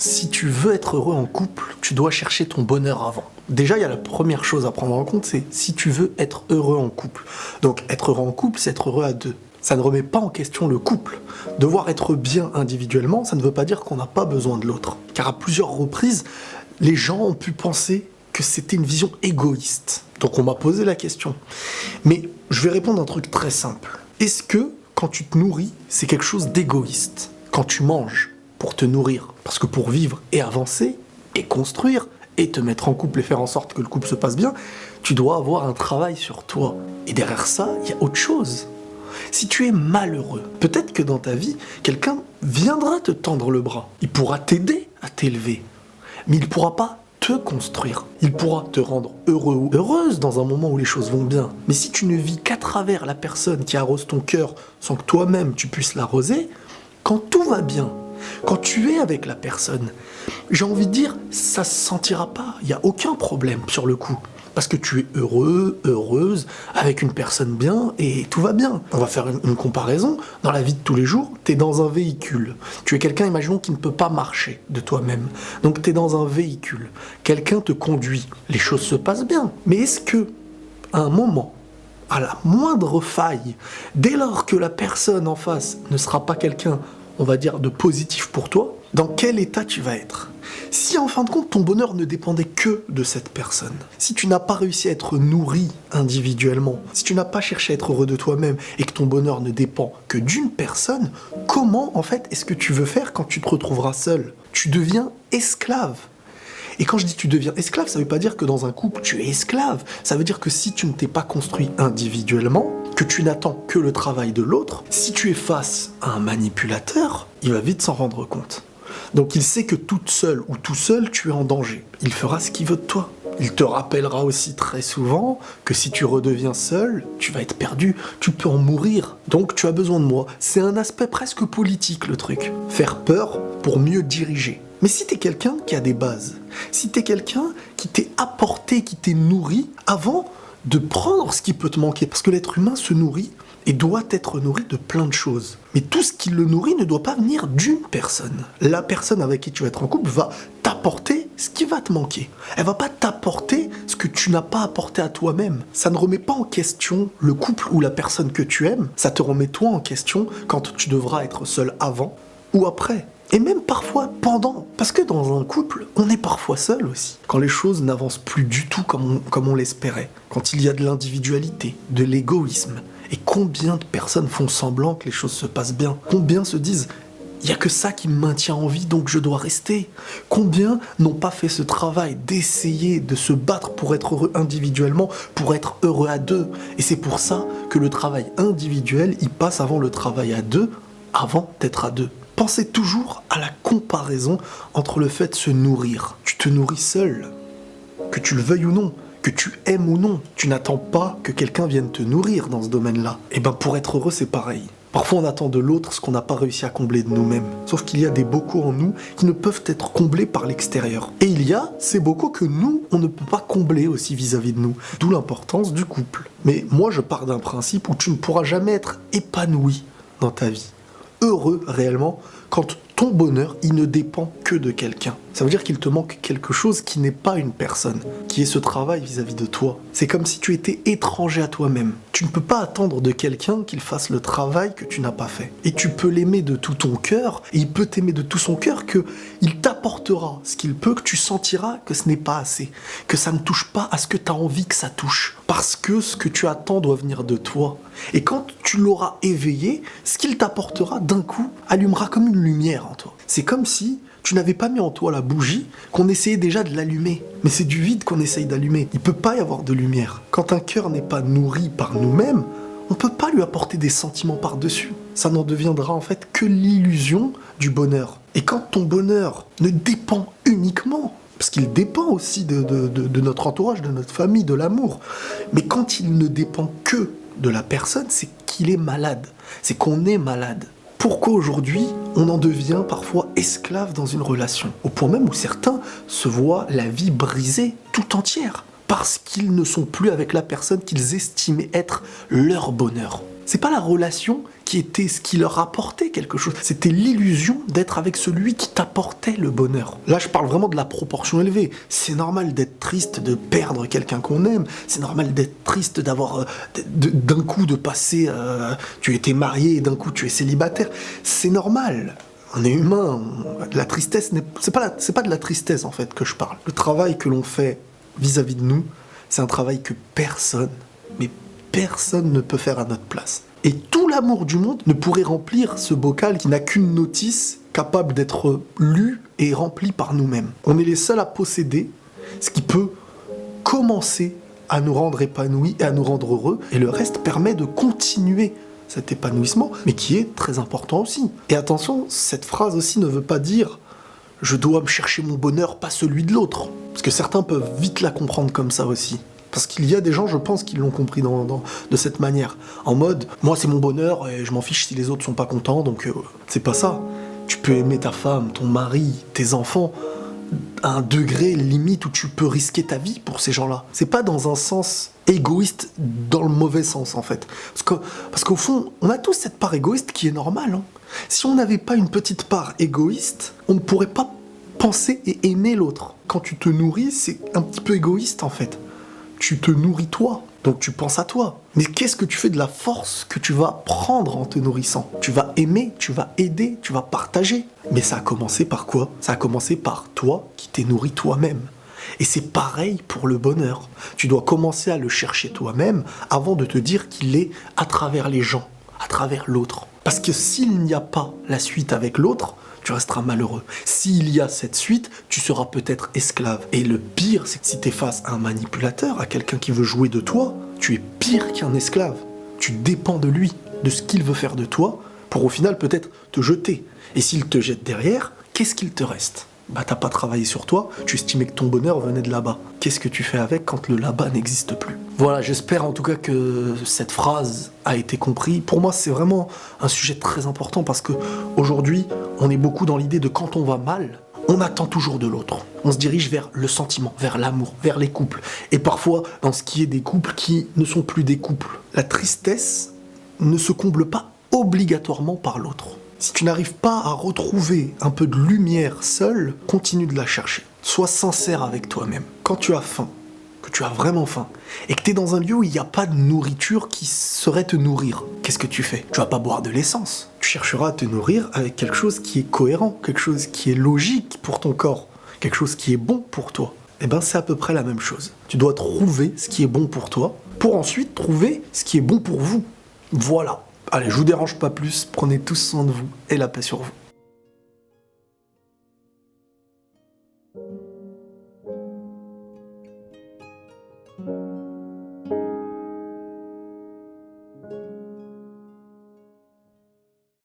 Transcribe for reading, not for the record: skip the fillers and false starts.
Si tu veux être heureux en couple, tu dois chercher ton bonheur avant. Déjà, il y a la première chose à prendre en compte, c'est si tu veux être heureux en couple. Donc, être heureux en couple, c'est être heureux à deux. Ça ne remet pas en question le couple. Devoir être bien individuellement, ça ne veut pas dire qu'on n'a pas besoin de l'autre. Car à plusieurs reprises, les gens ont pu penser que c'était une vision égoïste. Donc on m'a posé la question. Mais je vais répondre à un truc très simple. Est-ce que, quand tu te nourris, c'est quelque chose d'égoïste? Quand tu manges pour te nourrir, parce que pour vivre et avancer, et construire, et te mettre en couple et faire en sorte que le couple se passe bien, tu dois avoir un travail sur toi. Et derrière ça, il y a autre chose. Si tu es malheureux, peut-être que dans ta vie, quelqu'un viendra te tendre le bras. Il pourra t'aider à t'élever, mais il ne pourra pas te construire. Il pourra te rendre heureux ou heureuse dans un moment où les choses vont bien. Mais si tu ne vis qu'à travers la personne qui arrose ton cœur sans que toi-même tu puisses l'arroser, quand tout va bien, quand tu es avec la personne, j'ai envie de dire, ça se sentira pas. Il n'y a aucun problème sur le coup. Parce que tu es heureux, heureuse, avec une personne bien, et tout va bien. On va faire une comparaison. Dans la vie de tous les jours, tu es dans un véhicule. Tu es quelqu'un, imaginons, qui ne peut pas marcher de toi-même. Donc tu es dans un véhicule. Quelqu'un te conduit. Les choses se passent bien. Mais est-ce que, à un moment, à la moindre faille, dès lors que la personne en face ne sera pas quelqu'un, on va dire, de positif pour toi, dans quel état tu vas être? Si en fin de compte ton bonheur ne dépendait que de cette personne, si tu n'as pas réussi à être nourri individuellement, si tu n'as pas cherché à être heureux de toi-même et que ton bonheur ne dépend que d'une personne, comment en fait est-ce que tu veux faire quand tu te retrouveras seul? Tu deviens esclave. Et quand je dis tu deviens esclave, ça ne veut pas dire que dans un couple tu es esclave. Ça veut dire que si tu ne t'es pas construit individuellement, que tu n'attends que le travail de l'autre, si tu es face à un manipulateur, il va vite s'en rendre compte. Donc il sait que toute seule ou tout seul, tu es en danger. Il fera ce qu'il veut de toi. Il te rappellera aussi très souvent que si tu redeviens seul, tu vas être perdu, tu peux en mourir. Donc tu as besoin de moi. C'est un aspect presque politique le truc. Faire peur pour mieux diriger. Mais si t'es quelqu'un qui a des bases, si t'es quelqu'un qui t'est apporté, qui t'est nourri, avant de prendre ce qui peut te manquer, parce que l'être humain se nourrit et doit être nourri de plein de choses. Mais tout ce qui le nourrit ne doit pas venir d'une personne. La personne avec qui tu vas être en couple va t'apporter ce qui va te manquer. Elle va pas t'apporter ce que tu n'as pas apporté à toi-même. Ça ne remet pas en question le couple ou la personne que tu aimes. Ça te remet toi en question quand tu devras être seul avant ou après. Et même parfois pendant. Parce que dans un couple, on est parfois seul aussi. Quand les choses n'avancent plus du tout comme on l'espérait. Quand il y a de l'individualité, de l'égoïsme. Et combien de personnes font semblant que les choses se passent bien? Combien se disent « il n'y a que ça qui me maintient en vie, donc je dois rester ». Combien n'ont pas fait ce travail d'essayer de se battre pour être heureux individuellement, pour être heureux à deux? Et c'est pour ça que le travail individuel, il passe avant le travail à deux, avant d'être à deux. Pensez toujours à la comparaison entre le fait de se nourrir. Tu te nourris seul, que tu le veuilles ou non. Que tu aimes ou non, tu n'attends pas que quelqu'un vienne te nourrir dans ce domaine-là. Et ben pour être heureux, c'est pareil. Parfois on attend de l'autre ce qu'on n'a pas réussi à combler de nous-mêmes. Sauf qu'il y a des bocaux en nous qui ne peuvent être comblés par l'extérieur. Et il y a ces bocaux que nous, on ne peut pas combler aussi vis-à-vis de nous. D'où l'importance du couple. Mais moi je pars d'un principe où tu ne pourras jamais être épanoui dans ta vie. Heureux réellement quand ton bonheur, il ne dépend que de quelqu'un. Ça veut dire qu'il te manque quelque chose qui n'est pas une personne, qui est ce travail vis-à-vis de toi. C'est comme si tu étais étranger à toi-même. Tu ne peux pas attendre de quelqu'un qu'il fasse le travail que tu n'as pas fait. Et tu peux l'aimer de tout ton cœur, et il peut t'aimer de tout son cœur, qu'il t'apportera ce qu'il peut, que tu sentiras que ce n'est pas assez, que ça ne touche pas à ce que tu as envie que ça touche. Parce que ce que tu attends doit venir de toi. Et quand tu l'auras éveillé, ce qu'il t'apportera d'un coup allumera comme une lumière en toi. C'est comme si tu n'avais pas mis en toi la bougie, qu'on essayait déjà de l'allumer. Mais c'est du vide qu'on essaye d'allumer. Il ne peut pas y avoir de lumière. Quand un cœur n'est pas nourri par nous-mêmes, on ne peut pas lui apporter des sentiments par-dessus. Ça n'en deviendra en fait que l'illusion du bonheur. Et quand ton bonheur ne dépend uniquement, parce qu'il dépend aussi de notre entourage, de notre famille, de l'amour, mais quand il ne dépend que de la personne, c'est qu'il est malade. C'est qu'on est malade. Pourquoi aujourd'hui, on en devient parfois esclave dans une relation? Au point même où certains se voient la vie brisée tout entière. Parce qu'ils ne sont plus avec la personne qu'ils estimaient être leur bonheur. C'est pas la relation ce qui leur apportait quelque chose. C'était l'illusion d'être avec celui qui t'apportait le bonheur. Là, je parle vraiment de la proportion élevée. C'est normal d'être triste, de perdre quelqu'un qu'on aime. C'est normal d'être triste d'avoir, d'un coup, de passer... tu étais marié et d'un coup, tu es célibataire. C'est normal. On est humain. La tristesse, c'est pas de la tristesse, en fait, que je parle. Le travail que l'on fait vis-à-vis de nous, c'est un travail que personne, mais personne ne peut faire à notre place. Et tout l'amour du monde ne pourrait remplir ce bocal qui n'a qu'une notice capable d'être lue et remplie par nous-mêmes. On est les seuls à posséder ce qui peut commencer à nous rendre épanouis et à nous rendre heureux, et le reste permet de continuer cet épanouissement, mais qui est très important aussi. Et attention, cette phrase aussi ne veut pas dire « je dois me chercher mon bonheur, pas celui de l'autre ». Parce que certains peuvent vite la comprendre comme ça aussi. Parce qu'il y a des gens, je pense, qui l'ont compris de cette manière. En mode, moi c'est mon bonheur et je m'en fiche si les autres sont pas contents, donc c'est pas ça. Tu peux aimer ta femme, ton mari, tes enfants, à un degré limite où tu peux risquer ta vie pour ces gens-là. C'est pas dans un sens égoïste, dans le mauvais sens en fait. Parce qu'au fond, on a tous cette part égoïste qui est normale. Hein. Si on n'avait pas une petite part égoïste, on ne pourrait pas penser et aimer l'autre. Quand tu te nourris, c'est un petit peu égoïste en fait. Tu te nourris toi, donc tu penses à toi. Mais qu'est-ce que tu fais de la force que tu vas prendre en te nourrissant? Tu vas aimer, tu vas aider, tu vas partager. Mais ça a commencé par quoi? Ça a commencé par toi qui t'es nourri toi-même. Et c'est pareil pour le bonheur. Tu dois commencer à le chercher toi-même avant de te dire qu'il est à travers les gens, à travers l'autre. Parce que s'il n'y a pas la suite avec l'autre, tu resteras malheureux. S'il y a cette suite, tu seras peut-être esclave. Et le pire, c'est que si tu es face à un manipulateur, à quelqu'un qui veut jouer de toi, tu es pire qu'un esclave. Tu dépends de lui, de ce qu'il veut faire de toi, pour au final peut-être te jeter. Et s'il te jette derrière, qu'est-ce qu'il te reste? Bah t'as pas travaillé sur toi, tu estimais que ton bonheur venait de là-bas. Qu'est-ce que tu fais avec quand le là-bas n'existe plus? Voilà, j'espère en tout cas que cette phrase a été comprise. Pour moi, c'est vraiment un sujet très important parce que aujourd'hui, on est beaucoup dans l'idée de quand on va mal, on attend toujours de l'autre. On se dirige vers le sentiment, vers l'amour, vers les couples. Et parfois, dans ce qui est des couples qui ne sont plus des couples. La tristesse ne se comble pas obligatoirement par l'autre. Si tu n'arrives pas à retrouver un peu de lumière seul, continue de la chercher. Sois sincère avec toi-même. Quand tu as faim, que tu as vraiment faim, et que tu es dans un lieu où il n'y a pas de nourriture qui saurait te nourrir, qu'est-ce que tu fais? Tu vas pas boire de l'essence. Tu chercheras à te nourrir avec quelque chose qui est cohérent, quelque chose qui est logique pour ton corps, quelque chose qui est bon pour toi. Eh ben c'est à peu près la même chose. Tu dois trouver ce qui est bon pour toi, pour ensuite trouver ce qui est bon pour vous. Voilà. Allez, je vous dérange pas plus, prenez tous soin de vous et la paix sur vous.